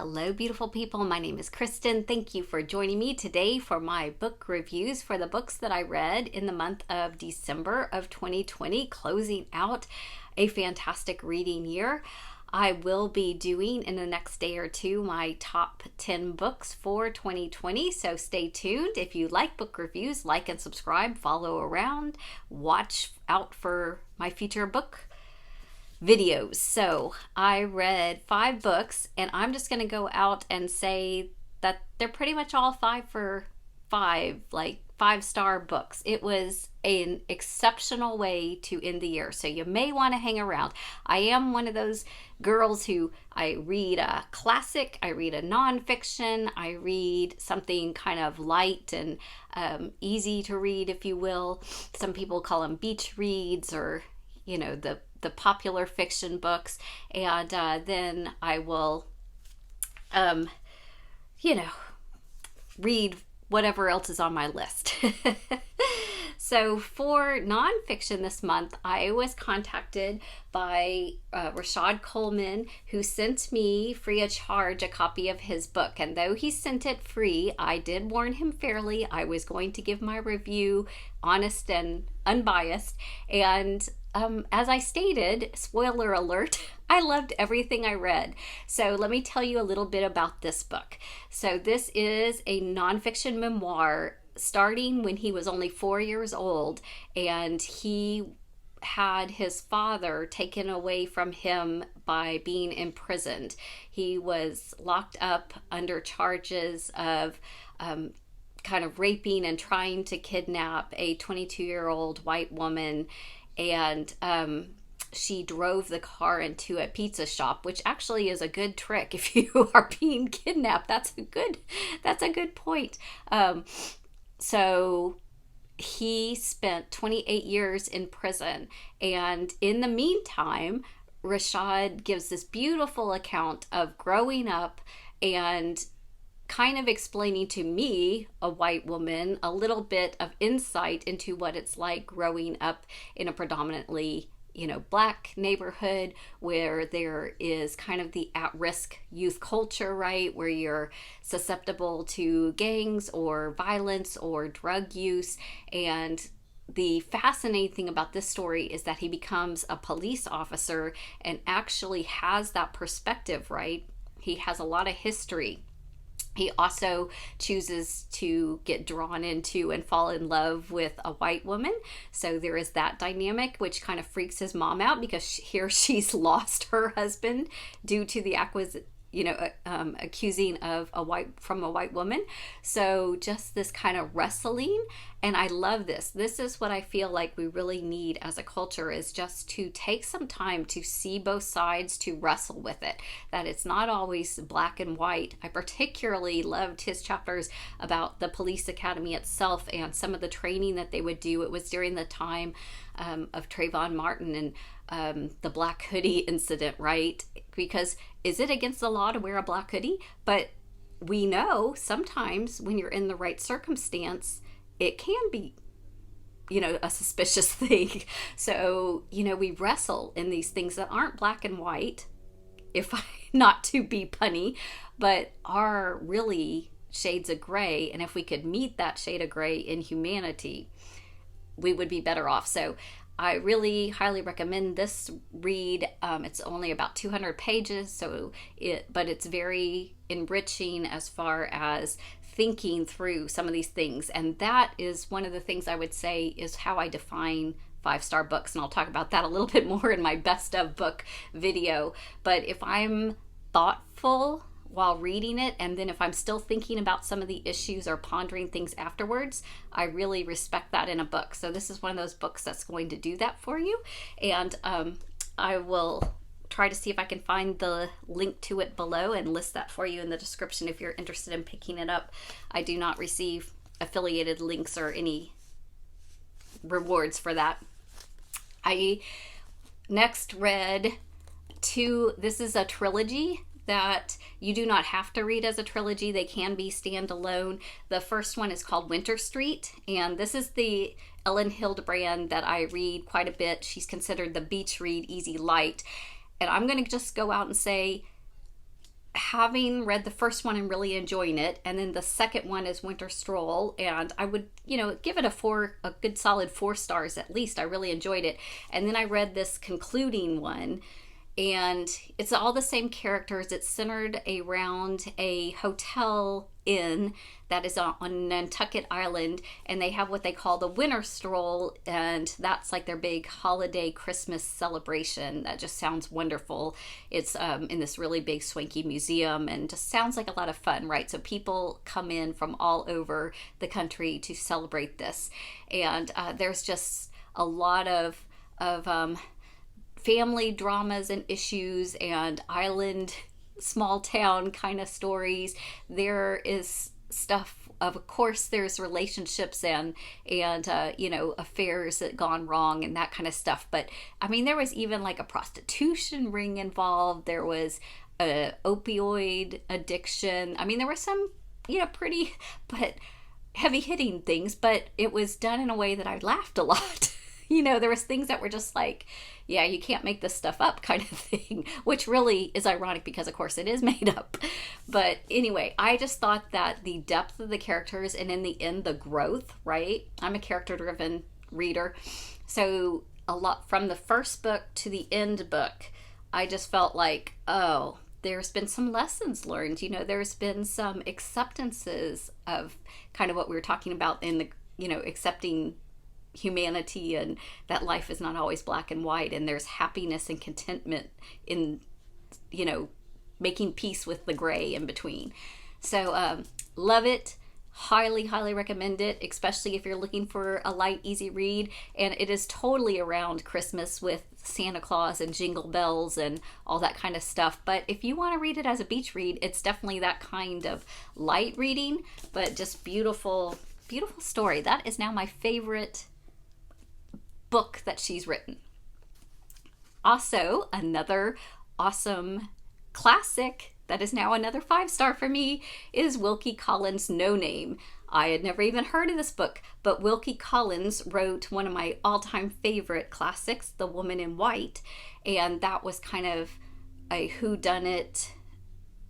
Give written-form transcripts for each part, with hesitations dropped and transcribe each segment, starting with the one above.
Hello, beautiful people. My name is Kristen. Thank you for joining me today for my book reviews for the books that I read in the month of December of 2020, closing out a fantastic reading year. I will be doing in the next day or two my top 10 books for 2020, so stay tuned. If you like book reviews, like and subscribe, follow around, watch out for my future book videos. So I read 5 books, and I'm just going to go out and say that they're pretty much all 5 for 5, like 5-star books. It was an exceptional way to end the year, so you may want to hang around. I am one of those girls who I read a classic, I read a nonfiction, I read something kind of light and easy to read, if you will. Some people call them beach reads, or the popular fiction books, and then I will read whatever else is on my list. So for nonfiction this month, I was contacted by Rashad Coleman, who sent me free of charge a copy of his book. And though he sent it free, I did warn him fairly. I was going to give my review honest and unbiased. And as I stated, spoiler alert, I loved everything I read. So let me tell you a little bit about this book. So this is a nonfiction memoir starting when he was only 4 years old, and he had his father taken away from him by being imprisoned. He was locked up under charges of kind of raping and trying to kidnap a 22-year-old white woman, and she drove the car into a pizza shop, which actually is a good trick if you are being kidnapped. That's a good point. So he spent 28 years in prison, and in the meantime, Rashad gives this beautiful account of growing up and kind of explaining to me, a white woman, a little bit of insight into what it's like growing up in a predominantly Black neighborhood, where there is kind of the at-risk youth culture, right? Where you're susceptible to gangs or violence or drug use. And the fascinating thing about this story is that he becomes a police officer and actually has that perspective, right? He has a lot of history. He also chooses to get drawn into and fall in love with a white woman. So there is that dynamic, which kind of freaks his mom out, because she's lost her husband due to the accusing of a white woman. So just this kind of wrestling, and I love this. This is what I feel like we really need as a culture, is just to take some time to see both sides, to wrestle with it, that it's not always black and white. I particularly loved his chapters about the police academy itself and some of the training that they would do. It was during the time of Trayvon Martin and the black hoodie incident, right? Because is it against the law to wear a black hoodie? But we know sometimes when you're in the right circumstance, it can be, a suspicious thing. So, we wrestle in these things that aren't black and white, not to be punny, but are really shades of gray. And if we could meet that shade of gray in humanity, we would be better off. So I really highly recommend this read. It's only about 200 pages, but it's very enriching as far as thinking through some of these things. And that is one of the things I would say is how I define 5-star books. And I'll talk about that a little bit more in my best of book video. But if I'm thoughtful while reading it, and then if I'm still thinking about some of the issues or pondering things afterwards, I really respect that in a book. So this is one of those books that's going to do that for you. And I will try to see if I can find the link to it below and list that for you in the description if you're interested in picking it up. I do not receive affiliated links or any rewards for that. I next read this is a trilogy that you do not have to read as a trilogy. They can be standalone. The first one is called Winter Street, and this is the Elin Hilderbrand that I read quite a bit. She's considered the beach read, easy light. And I'm going to just go out and say having read the first one and really enjoying it, and then the second one is Winter Stroll, and I would, give it a good solid 4 stars at least. I really enjoyed it. And then I read this concluding one, and it's all the same characters. It's centered around a hotel inn that is on Nantucket Island, and they have what they call the Winter Stroll, and that's like their big holiday Christmas celebration. That just sounds wonderful. It's in this really big swanky museum, and just sounds like a lot of fun, right? So people come in from all over the country to celebrate this, and there's just a lot of family dramas and issues and island small town kind of stories. There is stuff of course there's relationships and affairs that gone wrong and that kind of stuff, but I mean there was even like a prostitution ring involved. There was a opioid addiction. I mean there were some pretty but heavy hitting things, but it was done in a way that I laughed a lot. There was things that were just like, yeah, you can't make this stuff up kind of thing, which really is ironic because, of course, it is made up. But anyway, I just thought that the depth of the characters and in the end, the growth, right? I'm a character-driven reader. So a lot from the first book to the end book, I just felt like, oh, there's been some lessons learned. There's been some acceptances of kind of what we were talking about in the, accepting humanity and that life is not always black and white, and there's happiness and contentment in making peace with the gray in between. So love it, highly recommend it, especially if you're looking for a light easy read. And it is totally around Christmas with Santa Claus and jingle bells and all that kind of stuff, but if you want to read it as a beach read, it's definitely that kind of light reading, but just beautiful story. That is now my favorite book that she's written. Also, another awesome classic that is now another 5-star for me is Wilke Collins' No Name. I had never even heard of this book, but Wilke Collins wrote one of my all-time favorite classics, The Woman in White, and that was kind of a whodunit,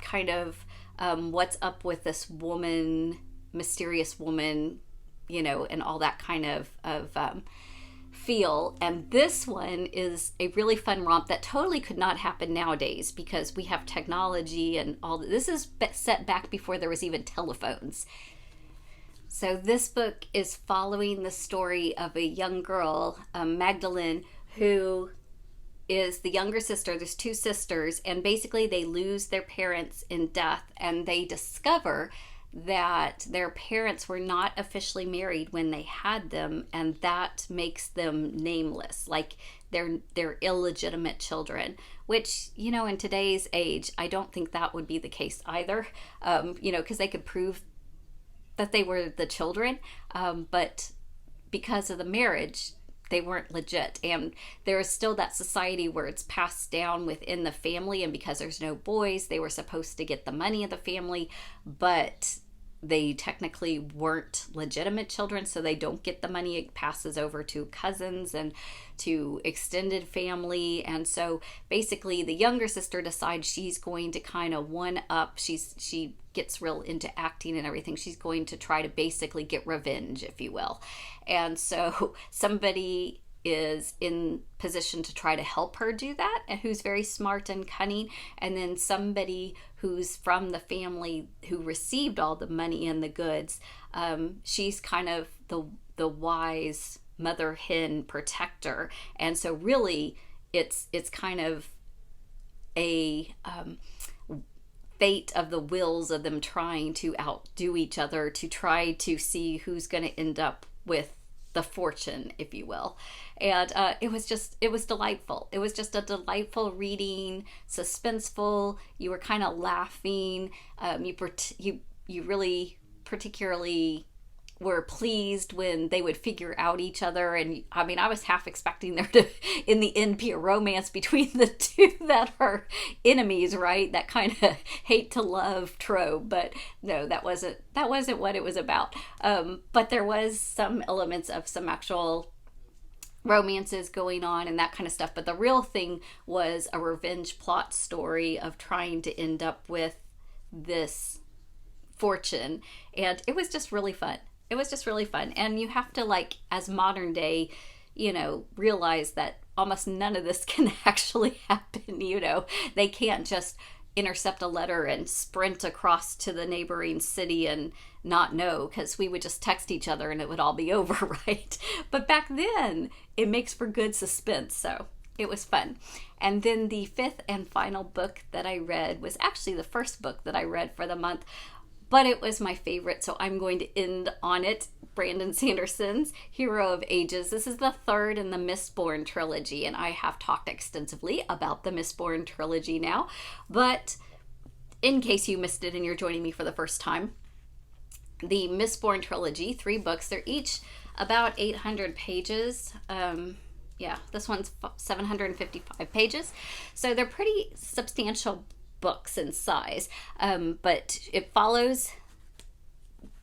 kind of what's up with this woman, mysterious woman, and all that kind of feel. And this one is a really fun romp that totally could not happen nowadays because we have technology and all. This is set back before there was even telephones. So this book is following the story of a young girl, Magdalene, who is the younger sister. There's 2 sisters, and basically they lose their parents in death, and they discover that their parents were not officially married when they had them, and that makes them nameless, like they're illegitimate children, which in today's age I don't think that would be the case either, because they could prove that they were the children, but because of the marriage they weren't legit. And there is still that society where it's passed down within the family, and because there's no boys, they were supposed to get the money of the family, but they technically weren't legitimate children, so they don't get the money. It passes over to cousins and to extended family. And so basically the younger sister decides she's going to kind of one up. She gets real into acting and everything. She's going to try to basically get revenge, if you will. And so somebody is in position to try to help her do that, and who's very smart and cunning, and then somebody who's from the family who received all the money and the goods, she's kind of the wise mother hen protector. And so really it's kind of a fate of the wills of them trying to outdo each other to try to see who's going to end up with the fortune, if you will. And it was delightful. It was just a delightful reading, suspenseful. You were kind of laughing. You really particularly were pleased when they would figure out each other. And I mean, I was half expecting there to, in the end, be a romance between the 2 that are enemies, right? That kind of hate to love trope. But no, that wasn't what it was about. But there was some elements of some actual romances going on and that kind of stuff. But the real thing was a revenge plot story of trying to end up with this fortune. And it was just really fun. It was just really fun. And you have to, like, as modern day, realize that almost none of this can actually happen. They can't just intercept a letter and sprint across to the neighboring city and not know, because we would just text each other and it would all be over, right? But back then, it makes for good suspense, so it was fun. And then the fifth and final book that I read was actually the first book that I read for the month, but it was my favorite, so I'm going to end on it. Brandon Sanderson's Hero of Ages. This is the third in the Mistborn trilogy, and I have talked extensively about the Mistborn trilogy now, but in case you missed it and you're joining me for the first time, the Mistborn trilogy, 3 books, they're each about 800 pages. This one's 755 pages, so they're pretty substantial books in size, but it follows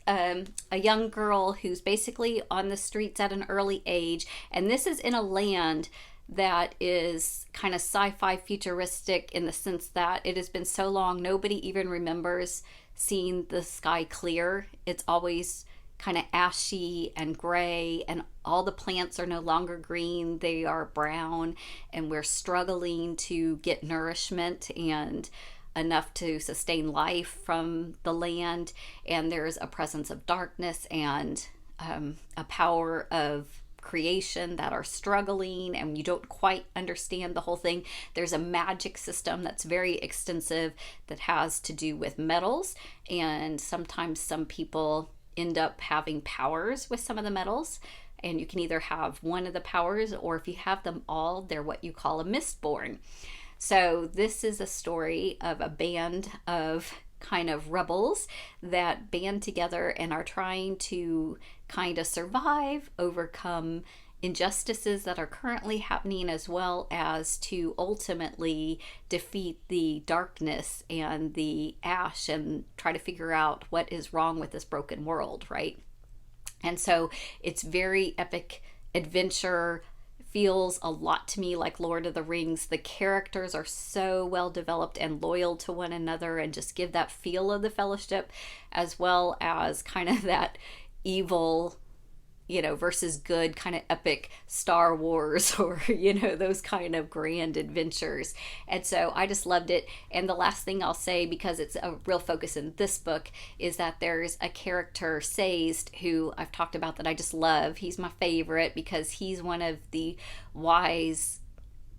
a young girl who's basically on the streets at an early age, and this is in a land that is kind of sci-fi futuristic in the sense that it has been so long nobody even remembers seeing the sky clear. It's always kind of ashy and gray, and all the plants are no longer green, they are brown, and we're struggling to get nourishment and enough to sustain life from the land. And there's a presence of darkness and a power of creation that are struggling, and you don't quite understand the whole thing. There's a magic system that's very extensive that has to do with metals, and sometimes some people end up having powers with some of the metals, and you can either have one of the powers, or if you have them all, they're what you call a Mistborn. So this is a story of a band of kind of rebels that band together and are trying to kind of survive, overcome injustices that are currently happening, as well as to ultimately defeat the darkness and the ash and try to figure out what is wrong with this broken world, right? And so it's very epic adventure. Feels a lot to me like Lord of the Rings. The characters are so well developed and loyal to one another and just give that feel of the Fellowship, as well as kind of that evil, versus good kind of epic Star Wars or, those kind of grand adventures. And so I just loved it. And the last thing I'll say, because it's a real focus in this book, is that there's a character, Sazed, who I've talked about that I just love. He's my favorite because he's one of the wise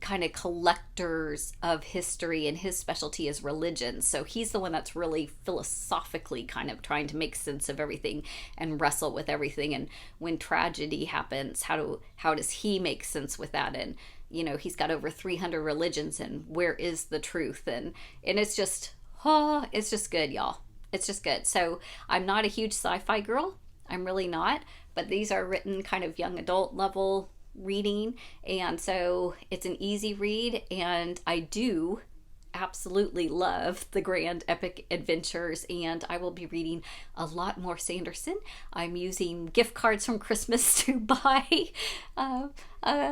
kind of collectors of history, and his specialty is religion. So he's the one that's really philosophically kind of trying to make sense of everything and wrestle with everything. And when tragedy happens, how does he make sense with that? And he's got over 300 religions, and where is the truth? And it's just good, y'all. It's just good. So I'm not a huge sci-fi girl. I'm really not. But these are written kind of young adult level reading, and so it's an easy read, and I do absolutely love the grand epic adventures, and I will be reading a lot more Sanderson. I'm using gift cards from Christmas to buy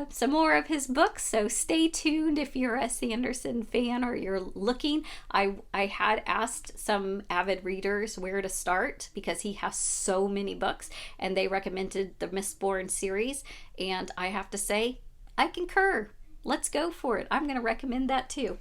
some more of his books, so stay tuned if you're a Sanderson fan or you're looking. I had asked some avid readers where to start because he has so many books, and they recommended the Mistborn series, and I have to say, I concur. Let's go for it. I'm going to recommend that too.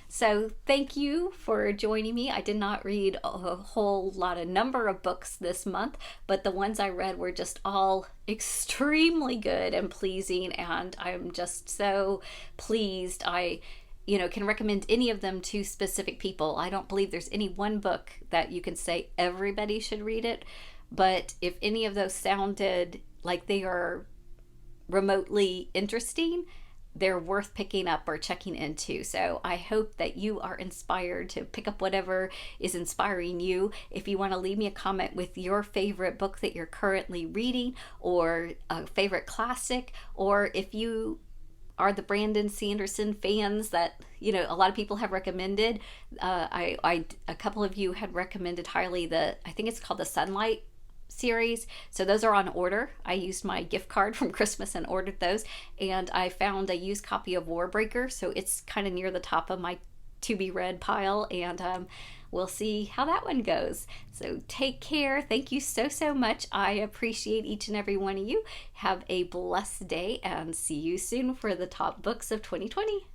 So thank you for joining me. I did not read a whole lot of number of books this month, but the ones I read were just all extremely good and pleasing, and I'm just so pleased. I can recommend any of them to specific people. I don't believe there's any one book that you can say everybody should read it, but if any of those sounded like they are remotely interesting, they're worth picking up or checking into. So I hope that you are inspired to pick up whatever is inspiring you. If you want to leave me a comment with your favorite book that you're currently reading, or a favorite classic, or if you are the Brandon Sanderson fans that a lot of people have recommended. A couple of you had recommended highly I think it's called the Sunlight series. So those are on order. I used my gift card from Christmas and ordered those. And I found a used copy of Warbreaker. So it's kind of near the top of my to be read pile. And we'll see how that one goes. So take care. Thank you so, so much. I appreciate each and every one of you. Have a blessed day and see you soon for the top books of 2020.